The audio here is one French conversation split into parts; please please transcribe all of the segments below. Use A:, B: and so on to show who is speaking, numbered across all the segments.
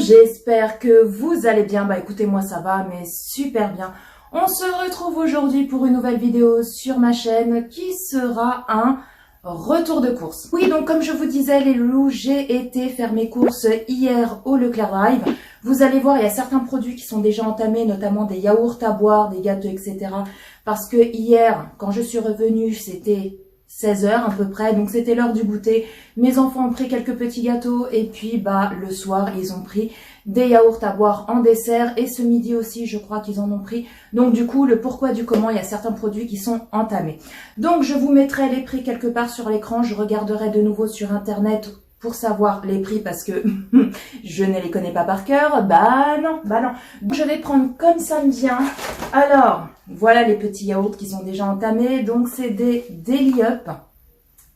A: J'espère que vous allez bien. Bah écoutez, moi ça va, mais super bien. On se retrouve aujourd'hui pour une nouvelle vidéo sur ma chaîne qui sera un retour de course. Oui, donc comme je vous disais les loulous, j'ai été faire mes courses hier au Leclerc Drive. Vous allez voir, il y a certains produits qui sont déjà entamés, notamment des yaourts à boire, des gâteaux, etc. Parce que hier, quand je suis revenue, c'était 16 h à peu près, donc c'était l'heure du goûter. Mes enfants ont pris quelques petits gâteaux et puis bah le soir ils ont pris des yaourts à boire en dessert et ce midi aussi je crois qu'ils en ont pris. Donc du coup le pourquoi du comment, il y a certains produits qui sont entamés. Donc je vous mettrai les prix quelque part sur l'écran, je regarderai de nouveau sur internet pour savoir les prix parce que je ne les connais pas par cœur. Bah non. Je vais prendre comme ça me vient. Alors, voilà les petits yaourts qui sont déjà entamés. Donc c'est des Deli Up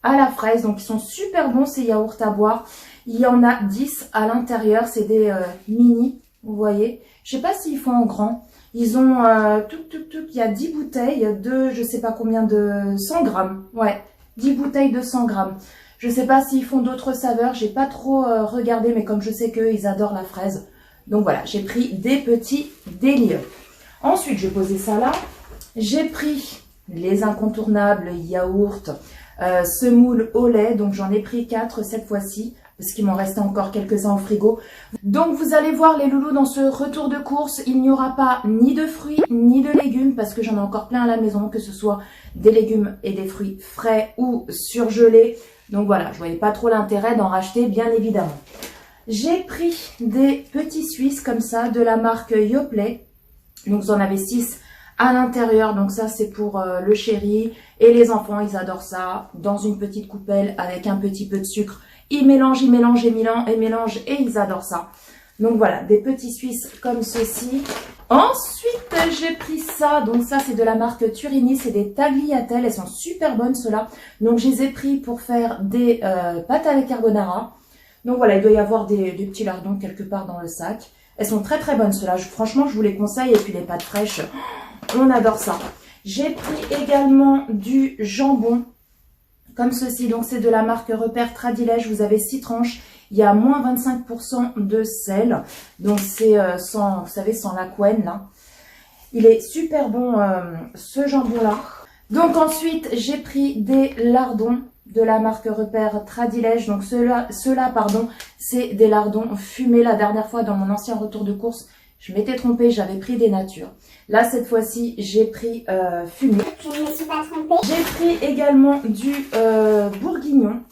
A: à la fraise. Donc ils sont super bons ces yaourts à boire. Il y en a 10 à l'intérieur. C'est des mini, vous voyez. Je sais pas s'ils font en grand. Ils ont il y a 10 bouteilles de je sais pas combien de 100 grammes. Ouais, 10 bouteilles de 100 grammes. Je sais pas s'ils font d'autres saveurs, j'ai pas trop regardé, mais comme je sais qu'eux, ils adorent la fraise. Donc voilà, j'ai pris des petits Deli Up. Ensuite, je vais poser ça là. J'ai pris les incontournables yaourts, semoule au lait. Donc j'en ai pris 4 cette fois-ci, parce qu'il m'en restait encore quelques-uns au frigo. Donc vous allez voir les loulous, dans ce retour de course, il n'y aura pas ni de fruits, ni de légumes, parce que j'en ai encore plein à la maison, que ce soit des légumes et des fruits frais ou surgelés. Donc voilà, je voyais pas trop l'intérêt d'en racheter, bien évidemment. J'ai pris des petits Suisses comme ça, de la marque Yoplait. Donc vous en avez 6 à l'intérieur. Donc ça, c'est pour le chéri. Et les enfants, ils adorent ça. Dans une petite coupelle avec un petit peu de sucre. Ils mélangent et ils adorent ça. Donc voilà, des petits Suisses comme ceci. Ensuite, j'ai pris ça. Donc ça, c'est de la marque Turini. C'est des tagliatelles. Elles sont super bonnes, ceux-là. Donc je les ai pris pour faire des pâtes à la carbonara. Donc voilà, il doit y avoir des petits lardons quelque part dans le sac. Elles sont très très bonnes, ceux-là. Franchement, je vous les conseille. Et puis les pâtes fraîches, on adore ça. J'ai pris également du jambon comme ceci. Donc c'est de la marque Repère Tradilège. Vous avez 6 tranches. Il y a moins 25% de sel. Donc c'est sans, vous savez, sans la couenne là. Il est super bon ce jambon-là. Donc ensuite, j'ai pris des lardons de la marque Repère Tradilège. Donc ceux-là, c'est des lardons fumés. La dernière fois, dans mon ancien retour de course, je m'étais trompée, j'avais pris des natures. Là, cette fois-ci, j'ai pris fumé.
B: Je ne me suis pas trompée.
A: J'ai pris également du bourguignon.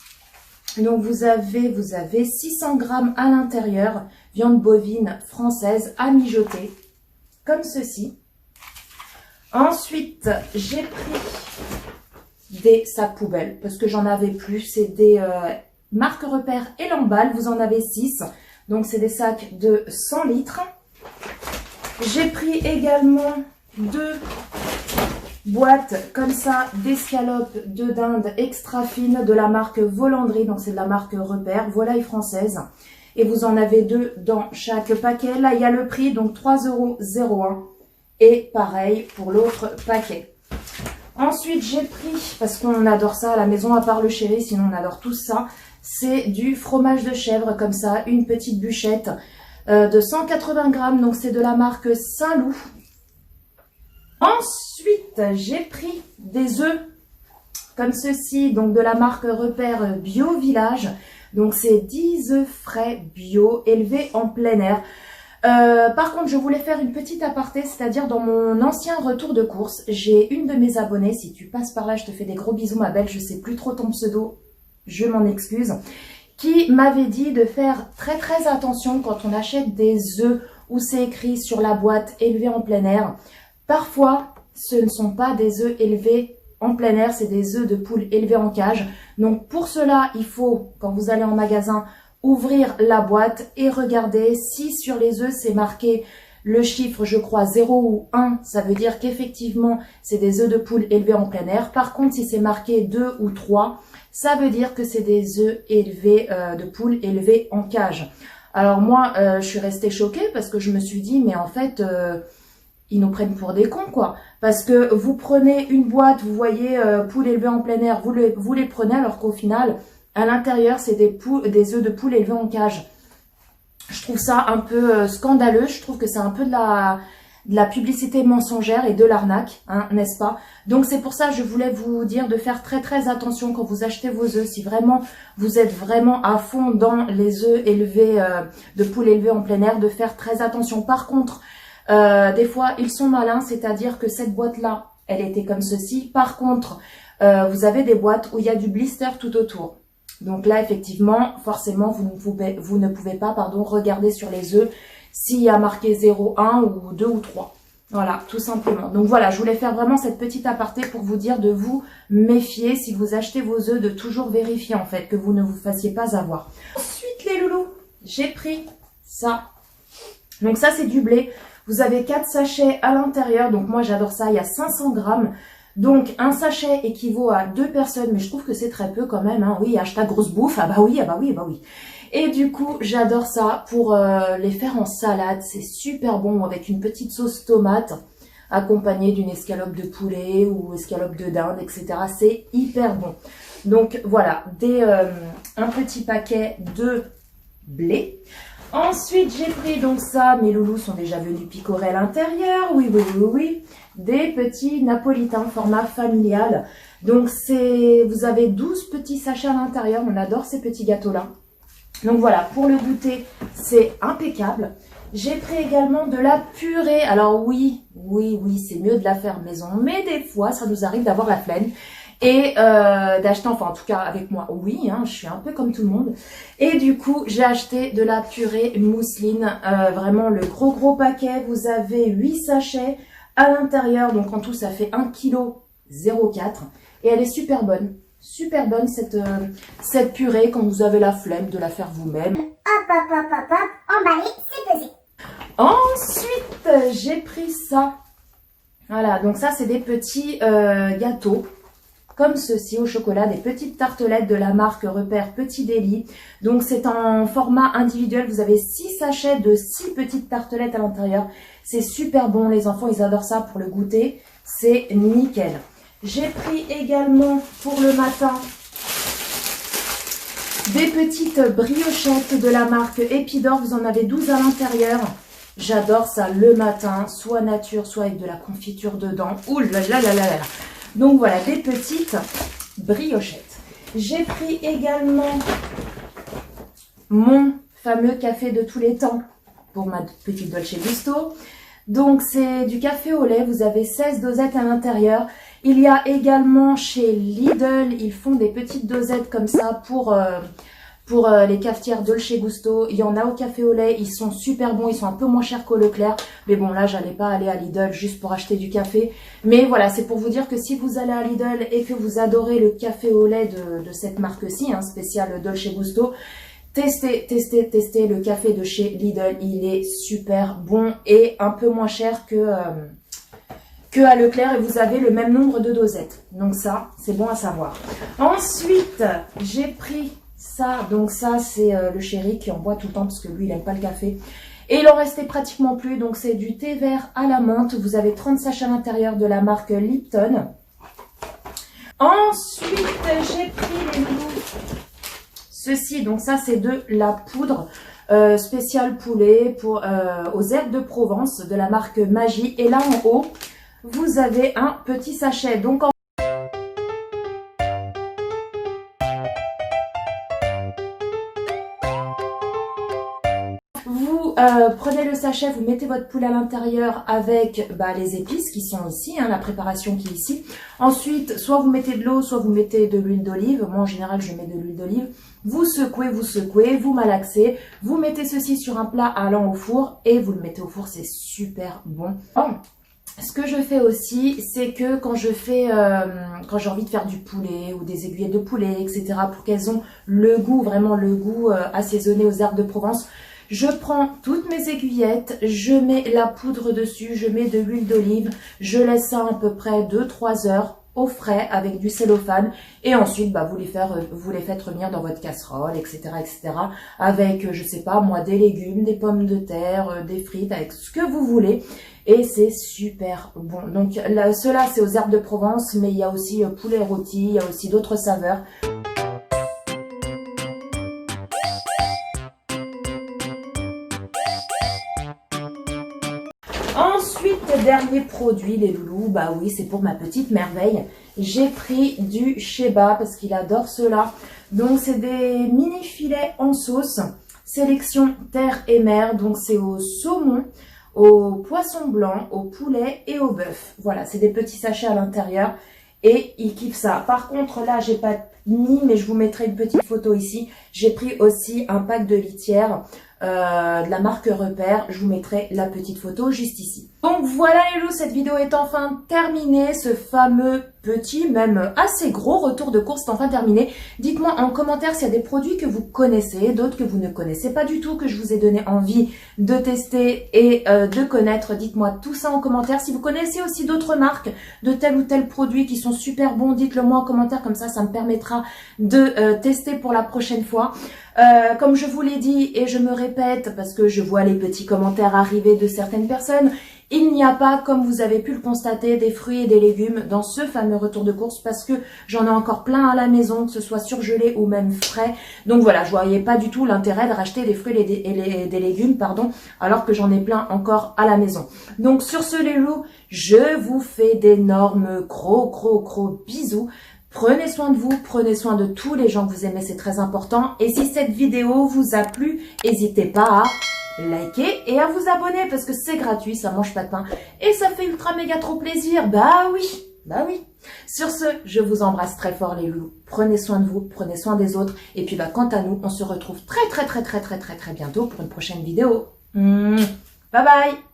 A: Donc vous avez 600 grammes à l'intérieur, viande bovine française à mijoter, comme ceci. Ensuite, j'ai pris des sacs poubelles, parce que j'en avais plus. C'est des marques Repère et l'emballe, vous en avez 6. Donc c'est des sacs de 100 litres. J'ai pris également 2 boîtes comme ça d'escalopes de dinde extra fines de la marque Volandry. Donc c'est de la marque Repère, volaille française. Et vous en avez 2 dans chaque paquet. Là il y a le prix, donc 3,01 €. Et pareil pour l'autre paquet. Ensuite j'ai pris, parce qu'on adore ça à la maison, à part le chéri, sinon on adore tout ça. C'est du fromage de chèvre comme ça, une petite bûchette de 180 grammes. Donc c'est de la marque Saint-Loup. Ensuite, j'ai pris des œufs comme ceci, donc de la marque Repère Bio Village. Donc c'est 10 œufs frais bio élevés en plein air. Par contre, je voulais faire une petite aparté, c'est-à-dire dans mon ancien retour de course, j'ai une de mes abonnées, si tu passes par là, je te fais des gros bisous ma belle, je sais plus trop ton pseudo, je m'en excuse, qui m'avait dit de faire très très attention quand on achète des œufs où c'est écrit sur la boîte élevés en plein air. Parfois, ce ne sont pas des œufs élevés en plein air, c'est des œufs de poule élevés en cage. Donc pour cela, il faut, quand vous allez en magasin, ouvrir la boîte et regarder si sur les œufs c'est marqué le chiffre, je crois, 0 ou 1, ça veut dire qu'effectivement c'est des œufs de poule élevés en plein air. Par contre, si c'est marqué 2 ou 3, ça veut dire que c'est des œufs élevés, de poules élevés en cage. Alors moi, je suis restée choquée parce que je me suis dit, mais en fait, ils nous prennent pour des cons, quoi. Parce que vous prenez une boîte, vous voyez, poules élevées en plein air, vous les prenez alors qu'au final, à l'intérieur, c'est des œufs de poules élevés en cage. Je trouve ça un peu scandaleux, je trouve que c'est un peu de la publicité mensongère et de l'arnaque, hein, n'est-ce pas? Donc c'est pour ça que je voulais vous dire de faire très très attention quand vous achetez vos œufs. Si vraiment vous êtes vraiment à fond dans les œufs élevés, de poules élevées en plein air, de faire très attention. Par contre, des fois ils sont malins, c'est-à-dire que cette boîte-là, elle était comme ceci. Par contre, vous avez des boîtes où il y a du blister tout autour. Donc là, effectivement, forcément, vous ne pouvez pas, regarder sur les œufs s'il y a marqué 0, 1 ou 2 ou 3. Voilà, tout simplement. Donc voilà, je voulais faire vraiment cette petite aparté pour vous dire de vous méfier si vous achetez vos œufs, de toujours vérifier en fait, que vous ne vous fassiez pas avoir. Ensuite, les loulous, j'ai pris ça. Donc ça, c'est du blé. Vous avez 4 sachets à l'intérieur. Donc moi, j'adore ça. Il y a 500 grammes. Donc, un sachet équivaut à 2 personnes, mais je trouve que c'est très peu quand même. Hein. Oui, hashtag grosse bouffe. Ah bah oui, ah bah oui, ah bah oui. Et du coup, j'adore ça pour les faire en salade. C'est super bon avec une petite sauce tomate accompagnée d'une escalope de poulet ou escalope de dinde, etc. C'est hyper bon. Donc, voilà, un petit paquet de blé. Ensuite, j'ai pris donc ça, mes loulous sont déjà venus picorer à l'intérieur, oui, oui, oui, oui, des petits napolitains format familial. Donc, vous avez 12 petits sachets à l'intérieur, on adore ces petits gâteaux-là. Donc voilà, pour le goûter, c'est impeccable. J'ai pris également de la purée. Alors oui, c'est mieux de la faire maison, mais des fois, ça nous arrive d'avoir la flemme. Et d'acheter, enfin en tout cas avec moi, oui, hein, je suis un peu comme tout le monde. Et du coup, j'ai acheté de la purée mousseline, vraiment le gros paquet. Vous avez 8 sachets à l'intérieur, donc en tout ça fait 1,04 kg. Et elle est super bonne cette purée quand vous avez la flemme de la faire vous-même.
B: Hop, emballé, c'est pesé.
A: Ensuite, j'ai pris ça. Voilà, donc ça c'est des petits gâteaux. Comme ceci au chocolat, des petites tartelettes de la marque Repère Petit Délit. Donc c'est en format individuel, vous avez 6 sachets de 6 petites tartelettes à l'intérieur. C'est super bon, les enfants ils adorent ça pour le goûter, c'est nickel. J'ai pris également pour le matin des petites briochettes de la marque Épidore, vous en avez 12 à l'intérieur. J'adore ça le matin, soit nature, soit avec de la confiture dedans. Ouh là là là là là. Donc voilà, des petites briochettes. J'ai pris également mon fameux café de tous les temps pour ma petite Dolce Gusto. Donc c'est du café au lait, vous avez 16 dosettes à l'intérieur. Il y a également chez Lidl, ils font des petites dosettes comme ça pour les cafetières Dolce Gusto. Il y en a au café au lait, ils sont super bons, ils sont un peu moins chers qu'au Leclerc. Mais bon, là, j'allais pas aller à Lidl juste pour acheter du café. Mais voilà, c'est pour vous dire que si vous allez à Lidl et que vous adorez le café au lait de cette marque-ci, hein, spécial Dolce Gusto, testez le café de chez Lidl. Il est super bon et un peu moins cher que à Leclerc, et vous avez le même nombre de dosettes. Donc ça, c'est bon à savoir. Ensuite, j'ai pris ça. Donc ça, c'est le chéri qui en boit tout le temps parce que lui, il n'aime pas le café. Et il en restait pratiquement plus. Donc c'est du thé vert à la menthe. Vous avez 30 sachets à l'intérieur de la marque Lipton. Ensuite, j'ai pris les ceci. Donc ça, c'est de la poudre spéciale poulet aux herbes de Provence de la marque Magie. Et là, en haut, vous avez un petit sachet. Donc vous prenez le sachet, vous mettez votre poule à l'intérieur avec les épices qui sont ici, hein, la préparation qui est ici. Ensuite, soit vous mettez de l'eau, soit vous mettez de l'huile d'olive. Moi, en général, je mets de l'huile d'olive. Vous secouez, vous malaxez. Vous mettez ceci sur un plat allant au four et vous le mettez au four. C'est super bon. Ce que je fais aussi, c'est que quand j'ai envie de faire du poulet ou des aiguillettes de poulet, etc., pour qu'elles ont le goût, vraiment le goût assaisonné aux herbes de Provence, je prends toutes mes aiguillettes, je mets la poudre dessus, je mets de l'huile d'olive, je laisse ça à peu près 2-3 heures au frais avec du cellophane et ensuite vous les faites revenir dans votre casserole, etc., avec, je sais pas moi, des légumes, des pommes de terre, des frites, avec ce que vous voulez. Et c'est super bon. Donc là, cela c'est aux herbes de Provence, mais il y a aussi poulet rôti, il y a aussi d'autres saveurs. Ensuite, dernier produit les loulous, bah oui, c'est pour ma petite merveille. J'ai pris du Sheba parce qu'il adore cela. Donc c'est des mini filets en sauce, sélection terre et mer. Donc c'est au saumon, au poisson blanc, au poulet et au bœuf. Voilà, c'est des petits sachets à l'intérieur et il kiffe ça. Par contre là, j'ai pas mis, mais je vous mettrai une petite photo ici. J'ai pris aussi un pack de litière. De la marque Repère, je vous mettrai la petite photo juste ici. Donc voilà les loups, cette vidéo est enfin terminée, ce fameux petit, même assez gros retour de course est enfin terminé. Dites-moi en commentaire s'il y a des produits que vous connaissez, d'autres que vous ne connaissez pas du tout, que je vous ai donné envie de tester et de connaître. Dites-moi tout ça en commentaire. Si vous connaissez aussi d'autres marques de tel ou tel produit qui sont super bons, dites-le moi en commentaire, comme ça me permettra de tester pour la prochaine fois. Comme je vous l'ai dit et je me répète parce que je vois les petits commentaires arriver de certaines personnes, il n'y a pas, comme vous avez pu le constater, des fruits et des légumes dans ce fameux retour de course parce que j'en ai encore plein à la maison, que ce soit surgelé ou même frais. Donc voilà, je voyais pas du tout l'intérêt de racheter des fruits et des légumes, alors que j'en ai plein encore à la maison. Donc sur ce les loups, je vous fais d'énormes gros bisous. Prenez soin de vous, prenez soin de tous les gens que vous aimez, c'est très important. Et si cette vidéo vous a plu, n'hésitez pas à liker et à vous abonner parce que c'est gratuit, ça mange pas de pain et ça fait ultra méga trop plaisir. Bah oui. Sur ce, je vous embrasse très fort les loulous. Prenez soin de vous, prenez soin des autres. Et puis quant à nous, on se retrouve très bientôt pour une prochaine vidéo. Bye bye.